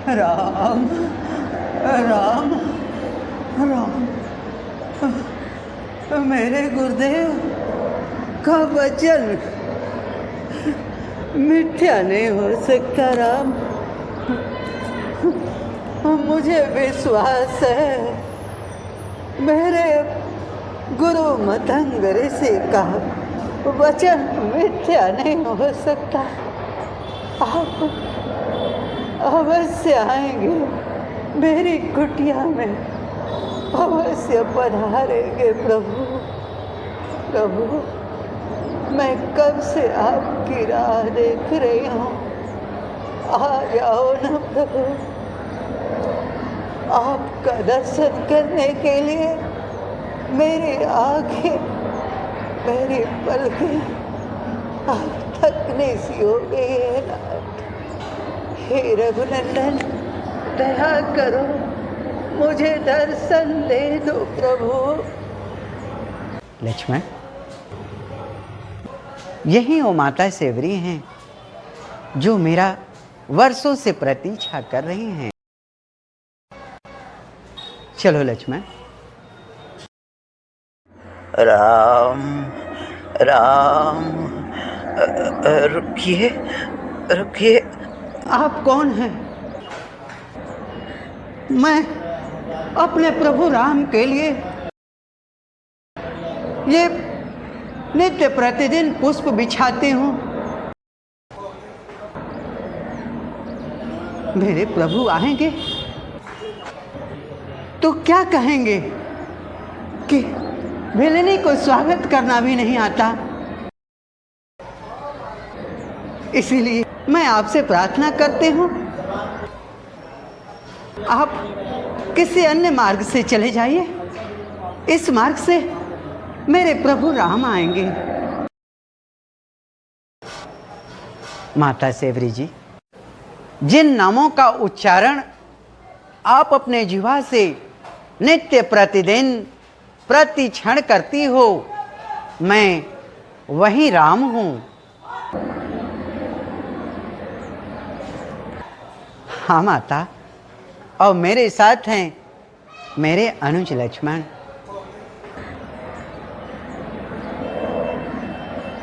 राम राम राम, मेरे गुरुदेव का वचन मिथ्या नहीं हो सकता राम। मुझे विश्वास है मेरे गुरु मतंग ऋषि का वचन मिथ्या नहीं हो सकता। आप अवश्य आएंगे मेरी कुटिया में, अवश्य पधारेंगे प्रभु। प्रभु, मैं कब से आपकी राह देख रही हूँ, आ जाओ न प्रभु। आपका दर्शन करने के लिए मेरी आँखें, मेरी पलकें अब थकने सी हो गई है नाथ। हे रघुनंदन, दया करो, मुझे दर्शन दे दो प्रभु। लक्ष्मण, यही वो माता सेवरी हैं जो मेरा वर्षों से प्रतीक्षा कर रही हैं। चलो लक्ष्मण। राम राम, रुकिए रुकिए। आप कौन हैं? मैं अपने प्रभु राम के लिए ये नित्य प्रतिदिन पुष्प बिछाती हूँ। मेरे प्रभु आएंगे तो क्या कहेंगे कि भेलिनी को स्वागत करना भी नहीं आता। इसीलिए मैं आपसे प्रार्थना करती हूँ, आप किसी अन्य मार्ग से चले जाइए। इस मार्ग से मेरे प्रभु राम आएंगे। माता सेवरी जी, जिन नामों का उच्चारण आप अपने जीवा से नित्य प्रतिदिन प्रति क्षण करती हो, मैं वही राम हूं। हाँ माता, और मेरे साथ हैं मेरे अनुज लक्ष्मण।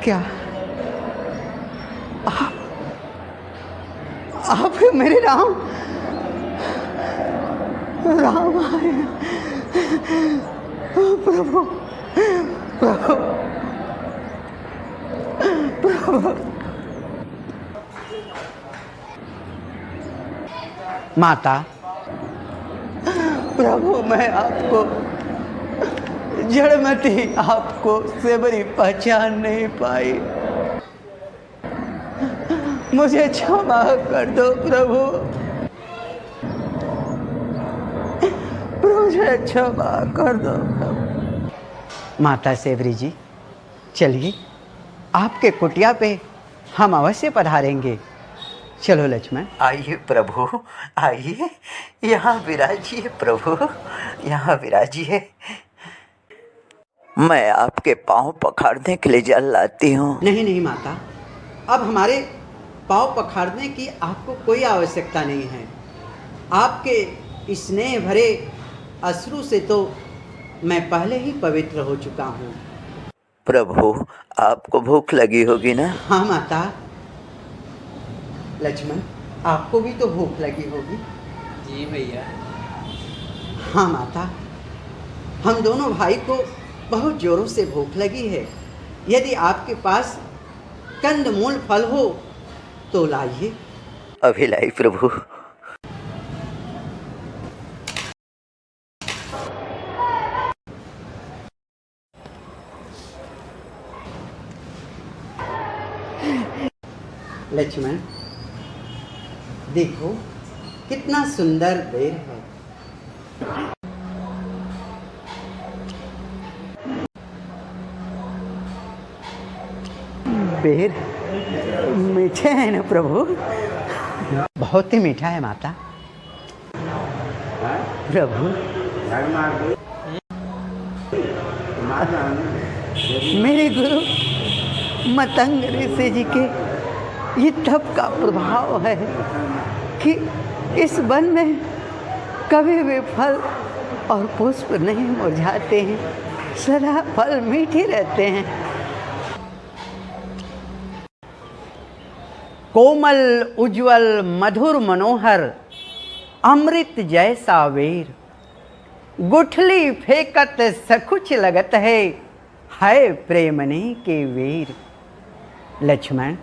क्या आप मेरे राम राम आए? प्रभु प्रभु प्रभु। माता, प्रभु मैं आपको जड़मती आपको सेवरी पहचान नहीं पाई, मुझे क्षमा कर दो प्रभु, मुझे क्षमा कर दो प्रभु। माता सेवरी जी, चलिए आपके कुटिया पे हम अवश्य पधारेंगे। चलो लक्ष्मण। आइए प्रभु, आइए, यहाँ विराजिए प्रभु, यहाँ विराजिए। मैं आपके पाँव पखाड़ने के लिए जल लाती हूँ। नहीं नहीं माता, अब हमारे पाँव पखाड़ने की आपको कोई आवश्यकता नहीं है। आपके स्नेह भरे अश्रु से तो मैं पहले ही पवित्र हो चुका हूँ। प्रभु, आपको भूख लगी होगी ना? हाँ माता। लक्ष्मण, आपको भी तो भूख लगी होगी। जी भैया। हाँ माता, हम दोनों भाई को बहुत जोरों से भूख लगी है। यदि आपके पास कंदमूल फल हो तो लाइए। अभी लाई प्रभु। लक्ष्मण, देखो कितना सुंदर बेर है। बेर मीठे हैं ना प्रभु? बहुत ही मीठा है माता। प्रभु, मेरे गुरु मतंग ऋषि जी के ये तप का प्रभाव है कि इस वन में कभी भी फल और पुष्प नहीं मुरझाते हैं, सदा फल मीठे रहते हैं। कोमल उज्जवल मधुर मनोहर अमृत जैसा वेर, गुठली फेंकत सकुच लगत है प्रेमने के वीर। लक्ष्मण,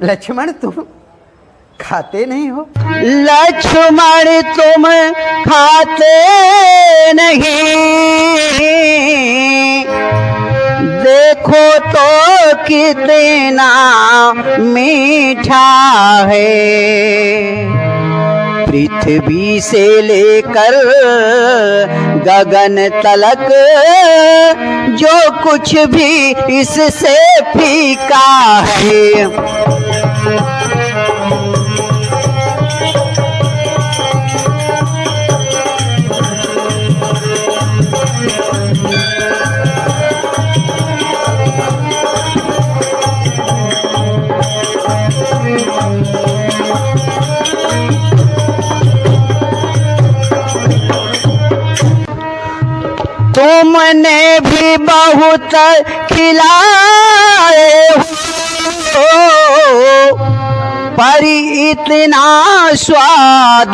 लक्ष्मण तुम खाते नहीं हो? लक्ष्मण तुम खाते नहीं, देखो तो कितना मीठा है। पृथ्वी से लेकर गगन तलक जो कुछ भी इससे फीका है। तुमने भी बहुत खिलाए हो, पर इतना स्वाद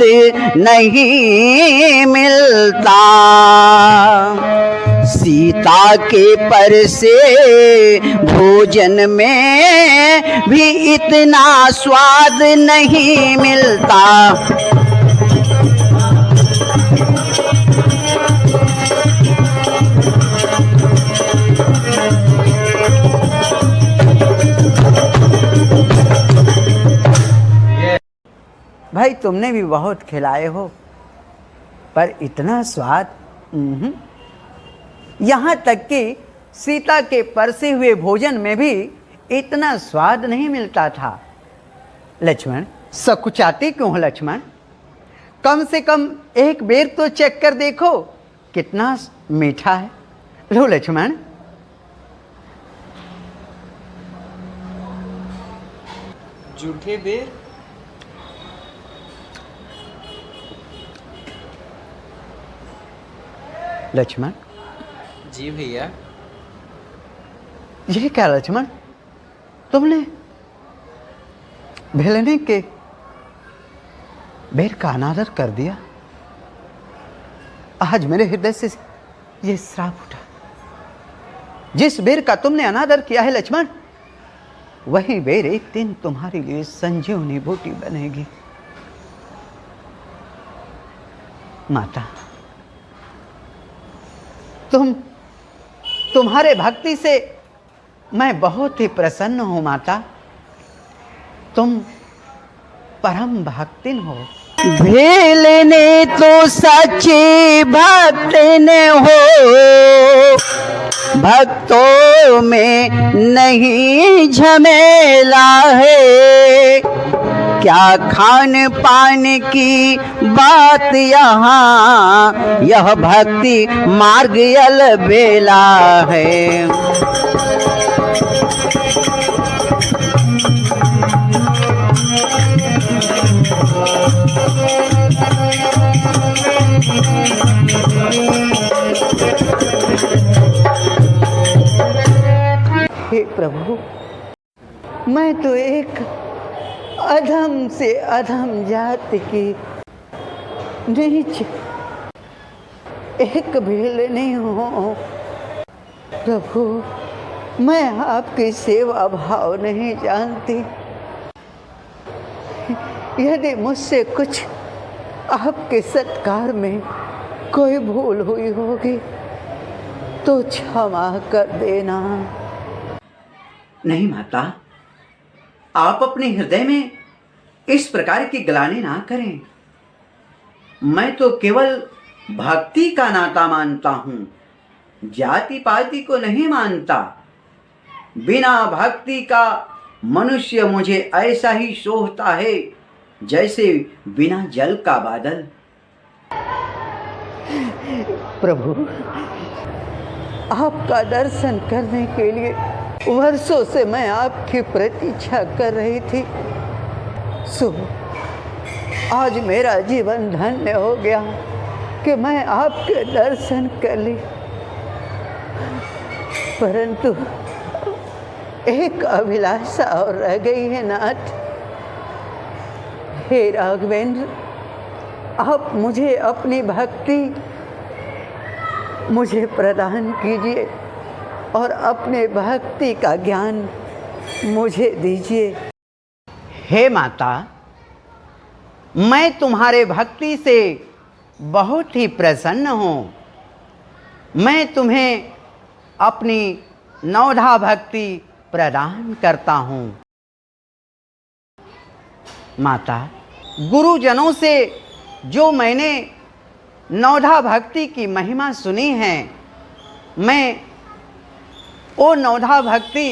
नहीं मिलता। सीता के पर से भोजन में भी इतना स्वाद नहीं मिलता। भाई तुमने भी बहुत खिलाए हो, पर इतना स्वाद यहाँ तक कि सीता के परसे हुए भोजन में भी इतना स्वाद नहीं मिलता था। लक्ष्मण, सकुचाते क्यों हो लक्ष्मण? कम से कम एक बेर तो चेक कर देखो कितना मीठा है। लो लक्ष्मण। जूठे बेर? लक्ष्मण जी भैया। ये क्या लक्ष्मण, तुमने भेलने के बेर का अनादर कर दिया। आज मेरे हृदय से ये श्राप उठा। जिस बेर का तुमने अनादर किया है लक्ष्मण, वही बेर एक दिन तुम्हारे लिए संजीवनी बूटी बनेगी। माता, तुम्हारे भक्ति से मैं बहुत ही प्रसन्न हूं माता। तुम परम भक्तिन हो। भेलने तो सच्ची भक्तिन हो, भक्तों में नहीं झमेला है। क्या खान पान की बात यहाँ, यह भक्ति मार्ग अलबेला है। हे प्रभु, मैं तो एक अधम से अधम जाति की नीच एक भेल नहीं हूँ प्रभु। मैं आपकी सेवा भाव नहीं जानती। यदि मुझसे कुछ आपके सत्कार में कोई भूल हुई होगी तो क्षमा कर देना। नहीं माता, आप अपने हृदय में इस प्रकार की ग्लानि ना करें। मैं तो केवल भक्ति का नाता मानता हूँ, जाति पाति को नहीं मानता। बिना भक्ति का मनुष्य मुझे ऐसा ही सोचता है जैसे बिना जल का बादल। प्रभु, आपका दर्शन करने के लिए वर्षों से मैं आपकी प्रतीक्षा कर रही थी। सो आज मेरा जीवन धन्य हो गया कि मैं आपके दर्शन कर ली। परंतु एक अभिलाषा और रह गई है नाथ। हे राघवेंद्र, आप मुझे अपनी भक्ति मुझे प्रदान कीजिए और अपने भक्ति का ज्ञान मुझे दीजिए। हे माता, मैं तुम्हारे भक्ति से बहुत ही प्रसन्न हूँ। मैं तुम्हें अपनी नवधा भक्ति प्रदान करता हूँ। माता, गुरुजनों से जो मैंने नवधा भक्ति की महिमा सुनी है, मैं वो नवधा भक्ति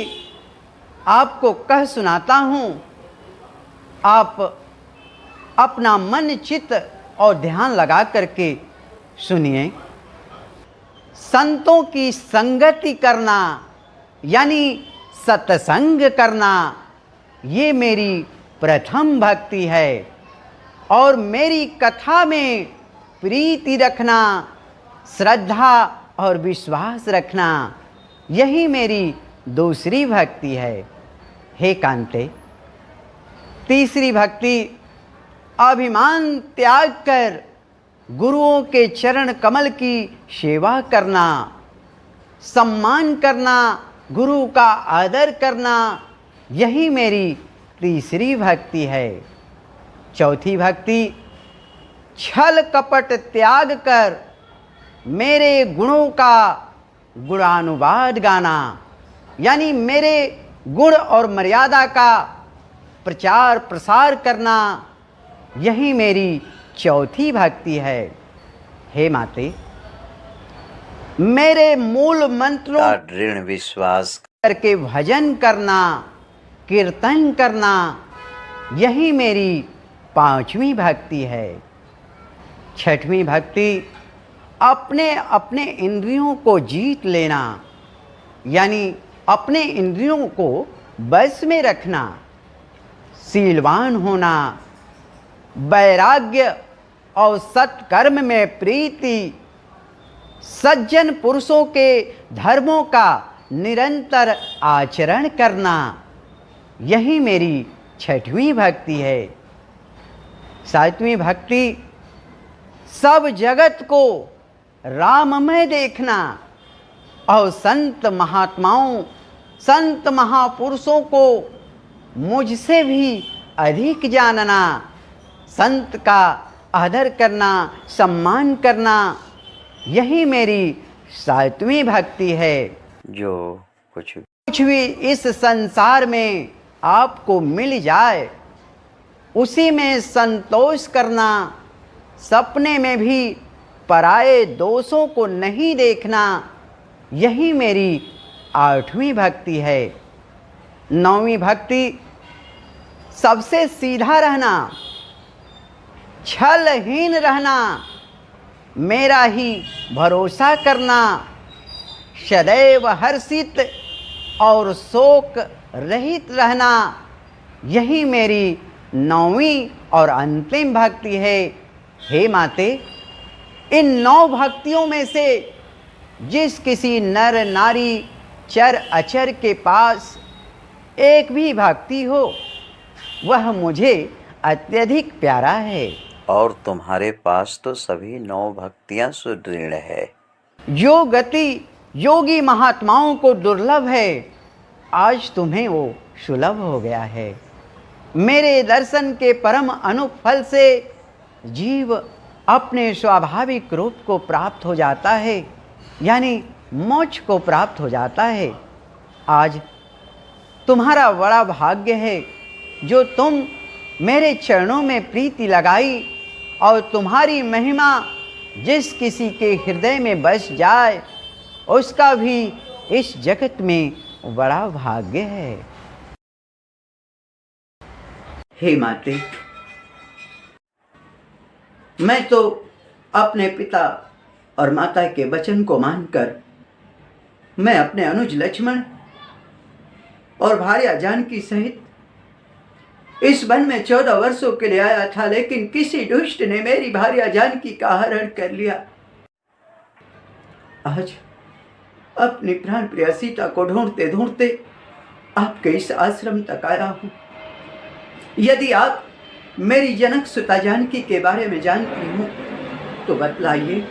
आपको कह सुनाता हूँ। आप अपना मन चित्त और ध्यान लगा करके सुनिए। संतों की संगति करना यानी सत्संग करना, ये मेरी प्रथम भक्ति है। और मेरी कथा में प्रीति रखना, श्रद्धा और विश्वास रखना, यही मेरी दूसरी भक्ति है। हे कांते, तीसरी भक्ति अभिमान त्याग कर गुरुओं के चरण कमल की सेवा करना, सम्मान करना, गुरु का आदर करना, यही मेरी तीसरी भक्ति है। चौथी भक्ति छल कपट त्याग कर मेरे गुणों का गुणानुवाद गाना, यानी मेरे गुण और मर्यादा का प्रचार प्रसार करना, यही मेरी चौथी भक्ति है। हे माते, मेरे मूल मंत्रों का दृढ़ विश्वास करके भजन करना, कीर्तन करना, यही मेरी पांचवी भक्ति है। छठवीं भक्ति अपने अपने इंद्रियों को जीत लेना, यानी अपने इंद्रियों को बस में रखना, शीलवान होना, वैराग्य और सत्कर्म में प्रीति, सज्जन पुरुषों के धर्मों का निरंतर आचरण करना, यही मेरी छठवीं भक्ति है। सातवीं भक्ति सब जगत को राममय देखना और संत महात्माओं, संत महापुरुषों को मुझसे भी अधिक जानना, संत का आदर करना, सम्मान करना, यही मेरी सातवीं भक्ति है। जो कुछ भी इस संसार में आपको मिल जाए, उसी में संतोष करना, सपने में भी पराये दोषों को नहीं देखना, यही मेरी आठवीं भक्ति है। नौवीं भक्ति सबसे सीधा रहना, छलहीन रहना, मेरा ही भरोसा करना, सदैव हर्षित और शोक रहित रहना, यही मेरी नौवीं और अंतिम भक्ति है। हे माते, इन 9 भक्तियों में से जिस किसी नर नारी चर अचर के पास एक भी भक्ति हो, वह मुझे अत्यधिक प्यारा है। और तुम्हारे पास तो सभी 9 भक्तियां सुदृढ़ है। जो गति योगी महात्माओं को दुर्लभ है, आज तुम्हें वो सुलभ हो गया है। मेरे दर्शन के परम अनुफल से जीव अपने स्वाभाविक रूप को प्राप्त हो जाता है, यानी मोक्ष को प्राप्त हो जाता है। आज तुम्हारा बड़ा भाग्य है जो तुम मेरे चरणों में प्रीति लगाई, और तुम्हारी महिमा जिस किसी के हृदय में बस जाए, उसका भी इस जगत में बड़ा भाग्य है। हे माते, मैं तो अपने पिता और माता के वचन को मानकर मैं अपने अनुज लक्ष्मण और भार्या जानकी सहित इस वन में 14 वर्षों के लिए आया था, लेकिन किसी दुष्ट ने मेरी भार्या जानकी का हरण कर लिया। आज अपनी प्राण प्रिया सीता को ढूंढते ढूंढते आपके इस आश्रम तक आया हूं। यदि आप मेरी जनक सुता जानकी के बारे में जानती हो तो बतलाइए।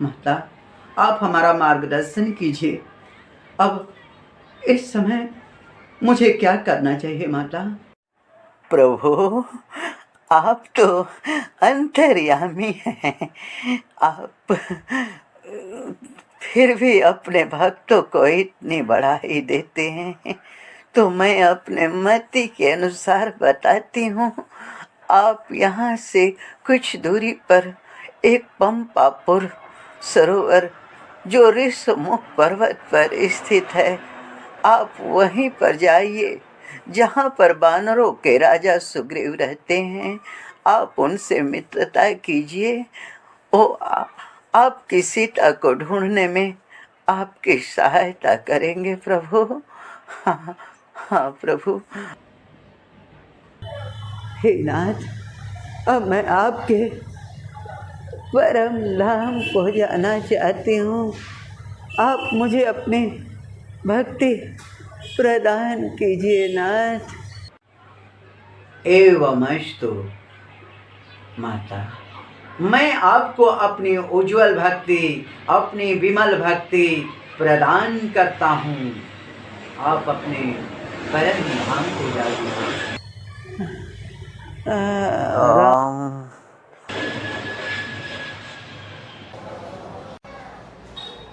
माता, आप हमारा मार्गदर्शन कीजिए। अब इस समय मुझे क्या करना चाहिए माता? प्रभु, आप तो अंतर्यामी हैं। आप फिर भी अपने भक्तों को इतनी बढ़ाई देते हैं, तो मैं अपने मति के अनुसार बताती हूँ। आप यहाँ से कुछ दूरी पर एक पंपापुर सरोवर जो ऋषमुख पर्वत पर स्थित है, आप वहीं पर जाइए जहाँ पर वानरों के राजा सुग्रीव रहते हैं। आप उनसे मित्रता कीजिए। वो आपकी सीता को ढूंढने में आपकी सहायता करेंगे प्रभु। हाँ हाँ प्रभु। हे नाथ, अब मैं आपके परम धाम को जाना चाहती हूँ। आप मुझे अपनी भक्ति प्रदान कीजिए नाथ। एवमस्तु माता, मैं आपको अपनी उज्जवल भक्ति, अपनी विमल भक्ति प्रदान करता हूँ। आप अपने परम धाम को जाइए।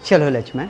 चलो लक्ष्मण।